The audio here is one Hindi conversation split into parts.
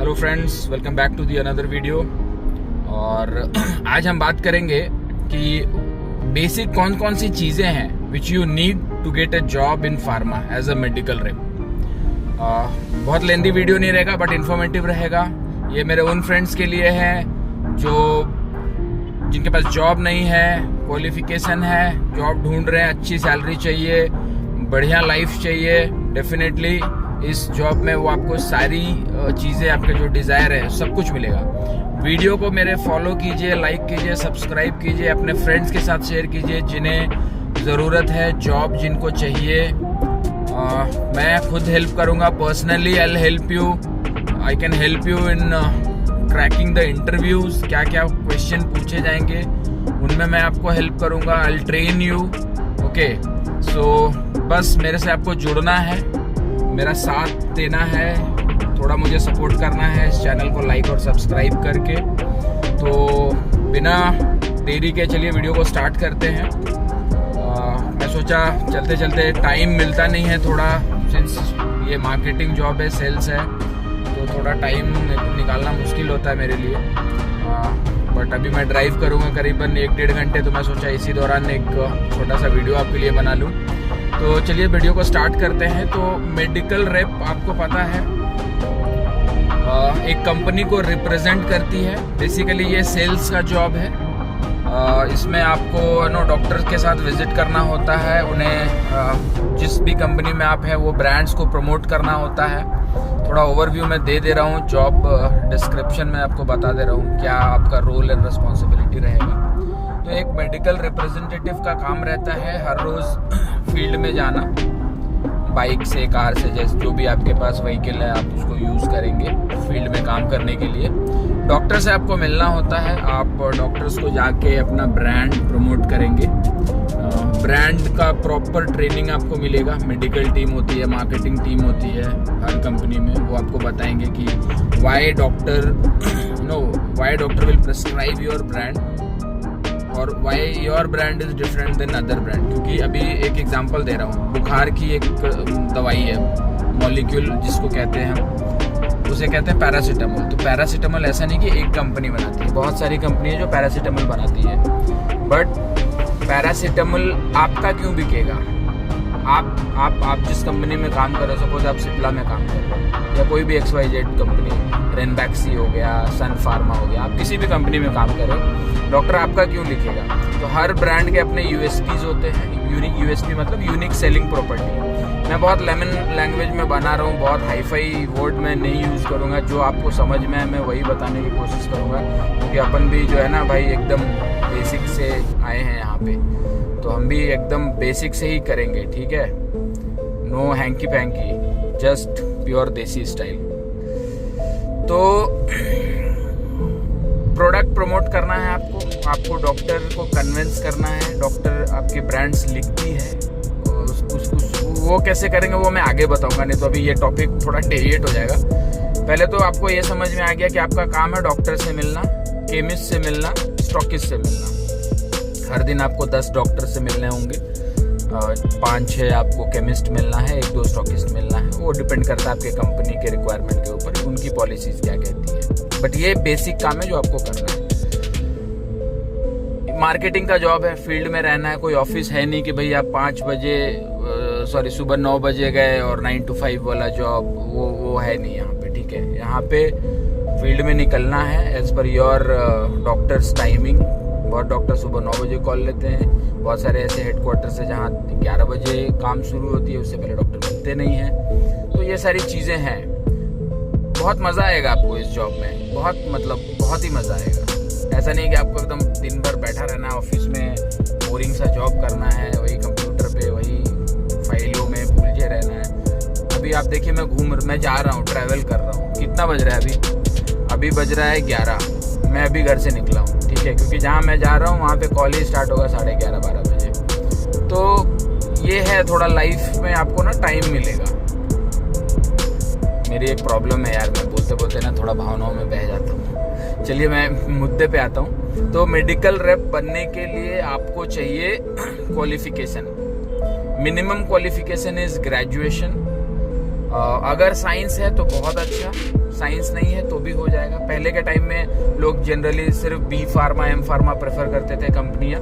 Hello friends, welcome back to the another video. और आज हम बात करेंगे कि बेसिक कौन कौन सी चीज़ें हैं which you need to get a job in pharma as a medical rep. बहुत लेंदी वीडियो नहीं रहेगा बट इंफॉर्मेटिव रहेगा। ये मेरे उन फ्रेंड्स के लिए है जो जिनके पास जॉब नहीं है, क्वालिफिकेशन है, जॉब ढूंढ रहे हैं, अच्छी सैलरी चाहिए, बढ़िया लाइफ चाहिए। डेफिनेटली इस जॉब में वो आपको सारी चीज़ें, आपके जो डिज़ायर है सब कुछ मिलेगा। वीडियो को मेरे फॉलो कीजिए, लाइक कीजिए, सब्सक्राइब कीजिए, अपने फ्रेंड्स के साथ शेयर कीजिए जिन्हें ज़रूरत है जॉब, जिनको चाहिए। मैं खुद हेल्प करूँगा personally. I help you, I can help you in cracking the interviews. क्या क्या क्वेश्चन पूछे जाएंगे उनमें मैं आपको हेल्प करूँगा। आई ट्रेन यू। ओके, सो बस मेरे से आपको जुड़ना है, मेरा साथ देना है, थोड़ा मुझे सपोर्ट करना है इस चैनल को लाइक और सब्सक्राइब करके। तो बिना देरी के चलिए वीडियो को स्टार्ट करते हैं। मैं सोचा चलते चलते, टाइम मिलता नहीं है थोड़ा, सिंस ये मार्केटिंग जॉब है, सेल्स है, तो थोड़ा टाइम निकालना मुश्किल होता है मेरे लिए। बट अभी मैं ड्राइव करूँगा करीबन 1-1.5 घंटे, तो मैं सोचा इसी दौरान एक छोटा सा वीडियो आपके लिए बना लूँ। तो चलिए वीडियो को स्टार्ट करते हैं। तो मेडिकल रेप आपको पता है एक कंपनी को रिप्रेजेंट करती है। बेसिकली ये सेल्स का जॉब है। इसमें आपको डॉक्टर के साथ विजिट करना होता है, उन्हें जिस भी कंपनी में आप हैं वो ब्रांड्स को प्रमोट करना होता है। थोड़ा ओवरव्यू मैं दे रहा हूँ, जॉब डिस्क्रिप्शन में आपको बता दे रहा हूँ क्या आपका रोल एंड रिस्पॉन्सिबिलिटी रहेगा। तो एक मेडिकल रिप्रेजेंटेटिव का काम रहता है हर रोज़ फील्ड में जाना, बाइक से, कार से, जैसे जो भी आपके पास व्हीकल है आप उसको यूज़ करेंगे फील्ड में काम करने के लिए। डॉक्टर से आपको मिलना होता है, आप डॉक्टर्स को जाके अपना ब्रांड प्रमोट करेंगे। ब्रांड का प्रॉपर ट्रेनिंग आपको मिलेगा। मेडिकल टीम होती है, मार्केटिंग टीम होती है हर कंपनी में, वो आपको बताएंगे कि why doctor will prescribe your brand और why your brand is different than other brand. क्योंकि अभी एक एग्जांपल दे रहा हूँ, बुखार की एक दवाई है, मॉलिक्यूल जिसको कहते हैं हम, उसे कहते हैं पैरासीटामोल। तो पैरासीटामोल ऐसा नहीं कि एक कंपनी बनाती है, बहुत सारी कंपनी है जो पैरासीटामोल बनाती है। बट पैरासीटामोल आपका क्यों बिकेगा? आप जिस कंपनी में काम कर रहे हो, सपोज आप सिप्ला में काम कर रहे हो या कोई भी XYZ कंपनी, रेनबैक्सी हो गया, सन फार्मा हो गया, आप किसी भी कंपनी में काम कर रहे हो, डॉक्टर आपका क्यों लिखेगा? तो हर ब्रांड के अपने USPs होते हैं। यूनिक USP मतलब यूनिक सेलिंग प्रॉपर्टी। मैं बहुत लेमन लैंग्वेज में बना रहा हूँ, बहुत हाईफाई वर्ड में नहीं यूज़ करूँगा। जो आपको समझ में है मैं वही बताने की कोशिश करूँगा, क्योंकि अपन भी जो है ना भाई एकदम बेसिक से आए हैं यहाँ पे, तो हम भी एकदम बेसिक से ही करेंगे, ठीक है? No hanky panky, just pure desi style. तो प्रोडक्ट प्रमोट करना है आपको डॉक्टर को कन्विंस करना है। डॉक्टर आपके ब्रांड्स लिखती है, वो कैसे करेंगे वो मैं आगे बताऊंगा, नहीं तो अभी ये टॉपिक थोड़ा डेविएट हो जाएगा। पहले तो आपको ये समझ में आ गया कि आपका काम है डॉक्टर से मिलना, केमिस्ट से मिलना, स्टॉकिस्ट से मिलना। हर दिन आपको 10 डॉक्टर से मिलने होंगे, 5-6 आपको केमिस्ट मिलना है, 1-2 स्टॉकिस्ट मिलना है। वो डिपेंड करता है आपके कंपनी के रिक्वायरमेंट के ऊपर, उनकी पॉलिसीज क्या कहती है। बट ये बेसिक काम है जो आपको करना है। मार्केटिंग का जॉब है, फील्ड में रहना है। कोई ऑफिस है नहीं कि भाई आप 5 बजे सुबह 9 बजे गए और 9 to 5 वाला जॉब, वो है नहीं यहाँ पे, ठीक है? यहाँ पे फील्ड में निकलना है as per your doctor's timing. बहुत डॉक्टर सुबह 9 बजे कॉल लेते हैं, बहुत सारे ऐसे हेडक्वार्टर्स है जहाँ 11 बजे काम शुरू होती है, उससे पहले डॉक्टर मिलते नहीं हैं। तो ये सारी चीज़ें हैं। बहुत मज़ा आएगा आपको इस जॉब में, बहुत ही मज़ा आएगा। ऐसा नहीं कि आपको एकदम दिन भर बैठा रहना है ऑफिस में, बोरिंग सा जॉब करना है, वही कंप्यूटर पे, वही फाइलों में उलझे रहना है। अभी आप देखिए मैं जा रहा हूँ, ट्रैवल कर रहा हूँ। कितना बज रहा है अभी बज रहा है 11। मैं अभी घर से निकला हूँ, ठीक है? क्योंकि जहाँ मैं जा रहा हूँ वहाँ पे कॉलेज स्टार्ट होगा 11:30-12 बजे। तो ये है, थोड़ा लाइफ में आपको ना टाइम मिलेगा। मेरी एक प्रॉब्लम है यार, मैं बोलते बोलते ना थोड़ा भावनाओं में बह जाता हूँ। चलिए मैं मुद्दे पे आता हूँ। तो मेडिकल रेप बनने के लिए आपको चाहिए qualification. Minimum qualification is graduation. अगर साइंस है तो बहुत अच्छा, साइंस नहीं है तो भी हो जाएगा। पहले के टाइम में लोग जनरली सिर्फ B Pharma M Pharma prefer करते थे कंपनियां।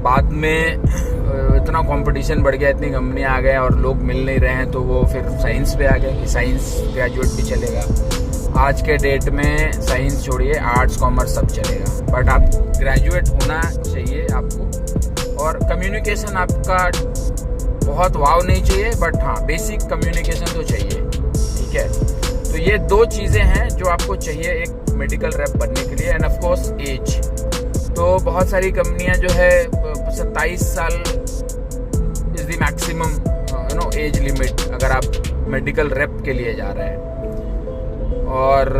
बाद में इतना कंपटीशन बढ़ गया, इतनी कंपनियां आ गए और लोग मिल नहीं रहे हैं, तो वो फिर साइंस पे आ गए कि साइंस ग्रेजुएट भी चलेगा। आज के डेट में साइंस छोड़िए, आर्ट्स कॉमर्स सब चलेगा, बट आप ग्रेजुएट होना चाहिए आपको। और कम्युनिकेशन आपका बहुत वाव नहीं चाहिए, बट हाँ बेसिक कम्युनिकेशन तो चाहिए, ठीक है। तो ये दो चीज़ें हैं जो आपको चाहिए एक मेडिकल रैप बनने के लिए। एंड ऑफ कोर्स एज, तो बहुत सारी कंपनियां जो है 27 साल is the maximum age limit अगर आप मेडिकल रैप के लिए जा रहे हैं। और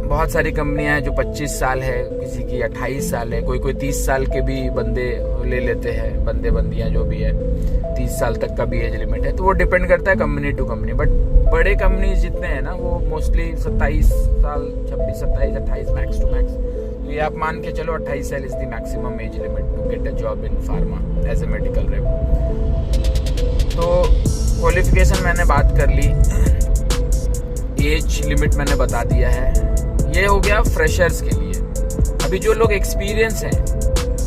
बहुत सारी कंपनियां हैं जो 25 साल है, किसी की 28 साल है, कोई 30 साल के भी बंदे ले लेते हैं, बंदे बंदियां जो भी है 30 साल तक का भी एज लिमिट है। तो वो डिपेंड करता है कंपनी टू कंपनी, बट बड़े कंपनीज जितने हैं ना वो मोस्टली 27 साल, 26, 27, 28 मैक्स टू मैक्स। तो ये आप मान के चलो 28 साल is the maximum age limit to get a job in pharma as a medical rep. तो क्वालिफिकेशन मैंने बात कर ली, एज लिमिट मैंने बता दिया है, ये हो गया फ्रेशर्स के लिए। अभी जो लोग एक्सपीरियंस हैं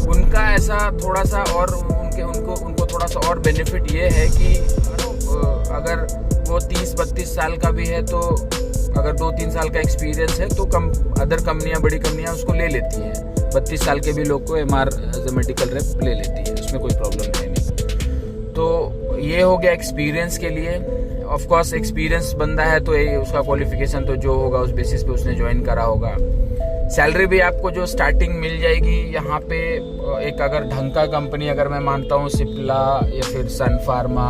उनका ऐसा थोड़ा सा और उनको थोड़ा सा और बेनिफिट ये है कि अगर वो 30-32 साल का भी है तो अगर 2-3 साल का एक्सपीरियंस है तो अदर कंपनियां, बड़ी कंपनियां उसको ले लेती हैं। 32 साल के भी लोग को MR as a medical rep ले लेती है, उसमें कोई प्रॉब्लम है नहीं। तो ये हो गया एक्सपीरियंस के लिए। ऑफ कोर्स एक्सपीरियंस बंदा है तो उसका क्वालिफिकेशन तो जो होगा उस बेसिस पे उसने ज्वाइन करा होगा। सैलरी भी आपको जो स्टार्टिंग मिल जाएगी यहाँ पे, एक अगर ढंग का कंपनी अगर मैं मानता हूँ सिप्ला या फिर सन फार्मा,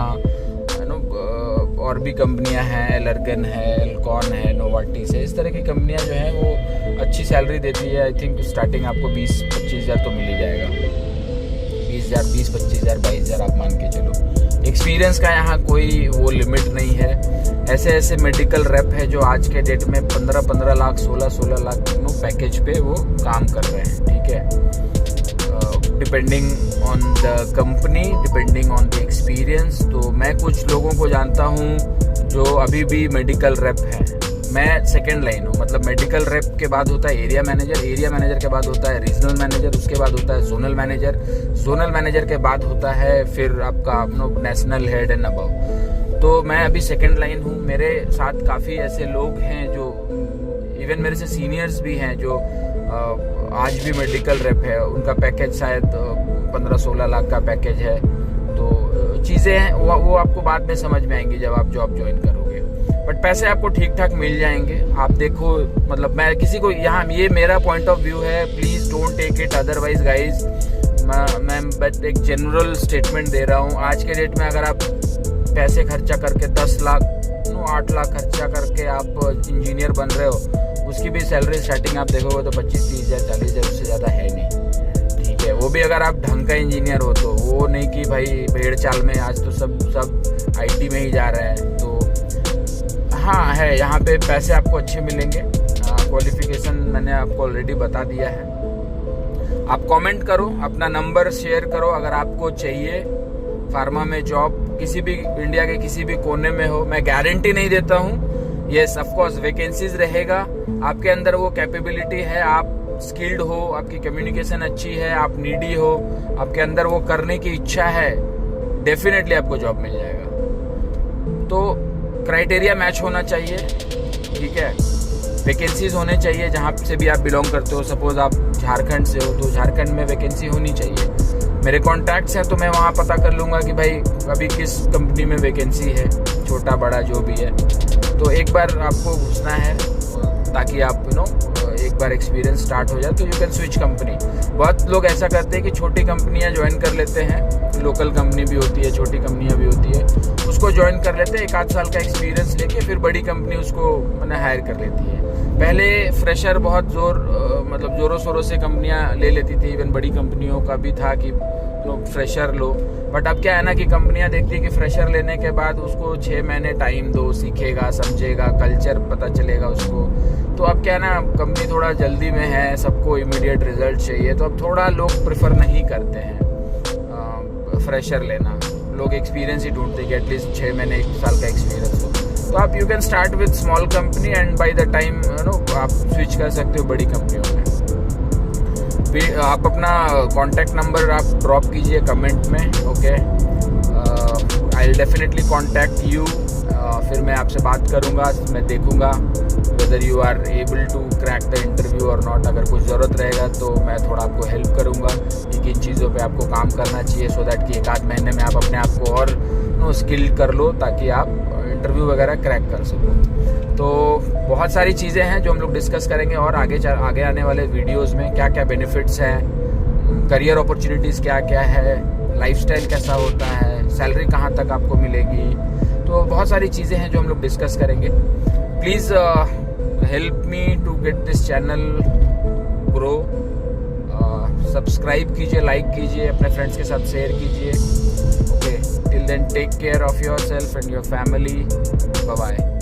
और भी कंपनियां हैं, एलर्गन है, एल्कॉन है, नोवार्टिस है, इस तरह की कंपनियां जो हैं वो अच्छी सैलरी देती है। आई थिंक स्टार्टिंग आपको 20-25 हज़ार तो मिल ही जाएगा, 20,000, 20-25 हज़ार, 22 हज़ार आप मान के चलो। एक्सपीरियंस का यहाँ कोई वो लिमिट नहीं है। ऐसे ऐसे मेडिकल रेप है जो आज के डेट में 15-15 लाख, 16-16 लाख पैकेज पे वो काम कर रहे हैं, ठीक है। Depending on the company, depending on the experience. तो मैं कुछ लोगों को जानता हूँ जो अभी भी मेडिकल रेप है। मैं सेकेंड लाइन हूँ, मतलब मेडिकल रेप के बाद होता है एरिया मैनेजर, एरिया मैनेजर के बाद होता है रीजनल मैनेजर, उसके बाद होता है जोनल मैनेजर, जोनल मैनेजर के बाद होता है फिर आपका नेशनल हेड एंड अबव। तो मैं अभी सेकेंड लाइन हूँ। मेरे साथ काफ़ी ऐसे लोग हैं जो इवन मेरे से सीनियर्स भी हैं जो आज भी मेडिकल रेप है, उनका पैकेज शायद 15-16 लाख का पैकेज है। तो चीज़ें हैं वो आपको बाद में समझ में आएंगी जब आप जॉब ज्वाइन करोगे, बट पैसे आपको ठीक ठाक मिल जाएंगे। आप देखो, मतलब मैं किसी को यहाँ, ये मेरा पॉइंट ऑफ व्यू है, please don't take it otherwise guys. मैं बस एक जनरल स्टेटमेंट दे रहा हूँ। आज के डेट में अगर आप पैसे खर्चा करके 10 लाख 8 लाख खर्चा करके आप इंजीनियर बन रहे हो, उसकी भी सैलरी स्टार्टिंग आप देखोगे तो 25-30 हज़ार 40 हज़ार, उससे ज़्यादा है नहीं, ठीक है। वो भी अगर आप ढंग का इंजीनियर हो तो, वो नहीं कि भाई भेड़ चाल में आज तो सब IT में ही जा रहे हैं। तो हाँ है, यहाँ पे पैसे आपको अच्छे मिलेंगे। क्वालिफिकेशन मैंने आपको ऑलरेडी बता दिया है। आप कमेंट करो, अपना नंबर शेयर करो अगर आपको चाहिए फार्मा में जॉब, किसी भी इंडिया के किसी भी कोने में हो। मैं गारंटी नहीं देता हूँ, यस ऑफ कोर्स वैकेंसीज रहेगा, आपके अंदर वो कैपेबिलिटी है, आप स्किल्ड हो, आपकी कम्युनिकेशन अच्छी है, आप नीडी हो, आपके अंदर वो करने की इच्छा है, डेफिनेटली आपको जॉब मिल जाएगा। तो क्राइटेरिया मैच होना चाहिए, ठीक है। वैकेंसीज होने चाहिए जहाँ से भी आप बिलोंग करते हो। सपोज आप झारखंड से हो तो झारखंड में वैकेंसी होनी चाहिए। मेरे कॉन्टैक्ट्स हैं तो मैं वहाँ पता कर लूँगा कि भाई अभी किस कंपनी में वैकेंसी है, छोटा बड़ा जो भी है। तो एक बार आपको घुसना है ताकि आप एक बार एक्सपीरियंस स्टार्ट हो जाए तो यू कैन स्विच कंपनी। बहुत लोग ऐसा करते हैं कि छोटी कंपनियां ज्वाइन कर लेते हैं, लोकल कंपनी भी होती है, छोटी कंपनियां भी होती है, उसको ज्वाइन कर लेते हैं, 1-8 साल का एक्सपीरियंस लेके फिर बड़ी कंपनी उसको हायर कर लेती है। पहले फ्रेशर बहुत मतलब ज़ोरों शोरों से कंपनियां ले लेती थी, इवन बड़ी कंपनियों का भी था कि फ्रेशर लो। बट अब क्या है ना कि कंपनियां देखती है कि फ्रेशर लेने के बाद उसको 6 महीने टाइम दो, सीखेगा, समझेगा, कल्चर पता चलेगा उसको। तो अब क्या है ना, कंपनी थोड़ा जल्दी में है, सबको इमीडिएट रिजल्ट चाहिए, तो अब थोड़ा लोग प्रेफर नहीं करते हैं फ्रेशर लेना। लोग एक्सपीरियंस ही ढूंढते हैं कि एटलीस्ट 6 महीने 1 साल का एक्सपीरियंस हो। तो आप you can start with small company and by the time आप स्विच कर सकते हो बड़ी कंपनियों में। आप अपना कॉन्टैक्ट नंबर आप ड्रॉप कीजिए कमेंट में, okay. I will definitely contact you. फिर मैं आपसे बात करूँगा, मैं देखूँगा whether you are able to crack the interview और नॉट। अगर कुछ ज़रूरत रहेगा तो मैं थोड़ा आपको हेल्प करूँगा कि किन चीज़ों पे आपको काम करना चाहिए, सो दैट कि एक आध महीने में आप अपने आप को और स्किल्ड कर लो ताकि आप इंटरव्यू वगैरह क्रैक कर सको। तो बहुत सारी चीज़ें हैं जो हम लोग डिस्कस करेंगे और आगे आने वाले वीडियोज़ में क्या क्या बेनिफिट्स हैं, करियर अपॉर्चुनिटीज़ क्या क्या है, लाइफस्टाइल कैसा होता है, सैलरी कहाँ तक आपको मिलेगी। तो बहुत सारी चीज़ें हैं जो हम लोग डिस्कस करेंगे। Please help me to get this channel grow. Subscribe कीजिए, लाइक कीजिए, अपने फ्रेंड्स के साथ शेयर कीजिए। Okay, till then take care of yourself and your family. Bye bye.